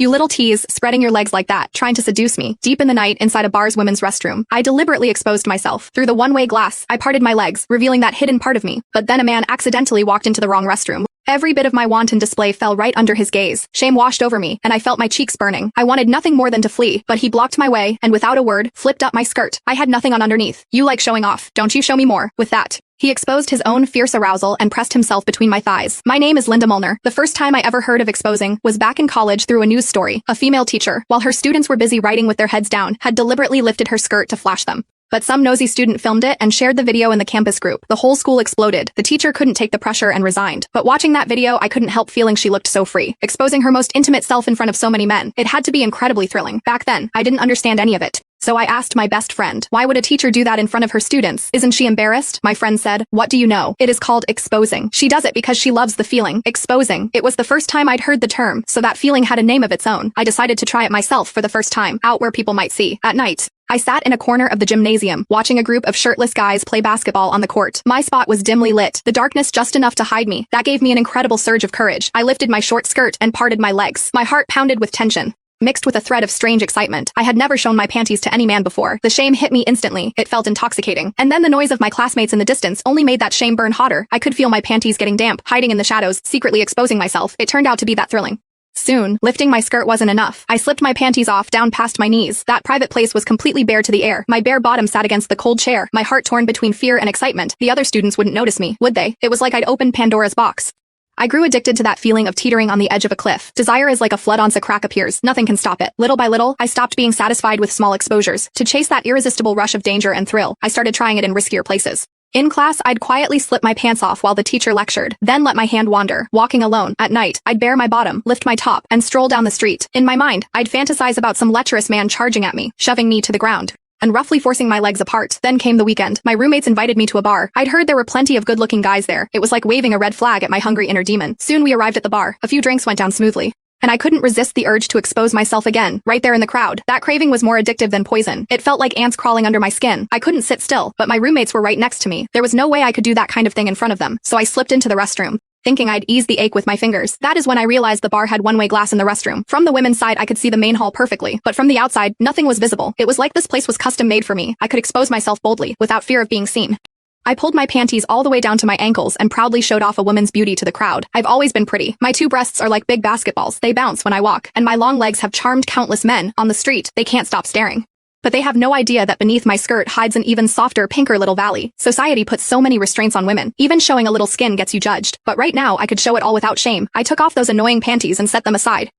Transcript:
You little tease, spreading your legs like that, trying to seduce me. Deep in the night, inside a bar's women's restroom, I deliberately exposed myself. Through the one-way glass, I parted my legs, revealing that hidden part of me. But then a man accidentally walked into the wrong restroom. Every bit of my wanton display fell right under his gaze. Shame washed over me, and I felt my cheeks burning. I wanted nothing more than to flee, but he blocked my way, and without a word, flipped up my skirt. I had nothing on underneath. You like showing off. Don't you show me more. With that, he exposed his own fierce arousal and pressed himself between my thighs. My name is Linda Molnar. The first time I ever heard of exposing was back in college through a news story. A female teacher, while her students were busy writing with their heads down, had deliberately lifted her skirt to flash them. But some nosy student filmed it and shared the video in the campus group. The whole school exploded. The teacher couldn't take the pressure and resigned. But watching that video, I couldn't help feeling she looked so free, exposing her most intimate self in front of so many men. It had to be incredibly thrilling. Back then, I didn't understand any of it. So I asked my best friend, why would a teacher do that in front of her students? Isn't she embarrassed? My friend said, what do you know? It is called exposing. She does it because she loves the feeling. Exposing. It was the first time I'd heard the term, so that feeling had a name of its own. I decided to try it myself for the first time, out where people might see. At night, I sat in a corner of the gymnasium, watching a group of shirtless guys play basketball on the court. My spot was dimly lit, the darkness just enough to hide me. That gave me an incredible surge of courage. I lifted my short skirt and parted my legs. My heart pounded with tension, mixed with a thread of strange excitement. I had never shown my panties to any man before. The shame hit me instantly. It felt intoxicating. And then the noise of my classmates in the distance only made that shame burn hotter. I could feel my panties getting damp, hiding in the shadows, secretly exposing myself. It turned out to be that thrilling. Soon, lifting my skirt wasn't enough. I slipped my panties off down past my knees. That private place was completely bare to the air. My bare bottom sat against the cold chair, my heart torn between fear and excitement. The other students wouldn't notice me, would they? It was like I'd opened Pandora's box. I grew addicted to that feeling of teetering on the edge of a cliff. Desire is like a flood once a crack appears. Nothing can stop it. Little by little, I stopped being satisfied with small exposures. To chase that irresistible rush of danger and thrill, I started trying it in riskier places. In class, I'd quietly slip my pants off while the teacher lectured, then let my hand wander. Walking alone, at night, I'd bare my bottom, lift my top, and stroll down the street. In my mind, I'd fantasize about some lecherous man charging at me, shoving me to the ground, and roughly forcing my legs apart. Then came the weekend. My roommates invited me to a bar. I'd heard there were plenty of good-looking guys there. It was like waving a red flag at my hungry inner demon. Soon we arrived at the bar. A few drinks went down smoothly, and I couldn't resist the urge to expose myself again, right there in the crowd. That craving was more addictive than poison. It felt like ants crawling under my skin. I couldn't sit still, but my roommates were right next to me. There was no way I could do that kind of thing in front of them, so I slipped into the restroom, thinking I'd ease the ache with my fingers. That is when I realized the bar had one-way glass in the restroom. From the women's side, I could see the main hall perfectly, but from the outside, nothing was visible. It was like this place was custom-made for me. I could expose myself boldly, without fear of being seen. I pulled my panties all the way down to my ankles and proudly showed off a woman's beauty to the crowd. I've always been pretty. My two breasts are like big basketballs. They bounce when I walk, and my long legs have charmed countless men. On the street, they can't stop staring. But they have no idea that beneath my skirt hides an even softer, pinker little valley. Society puts so many restraints on women. Even showing a little skin gets you judged. But right now, I could show it all without shame. I took off those annoying panties and set them aside.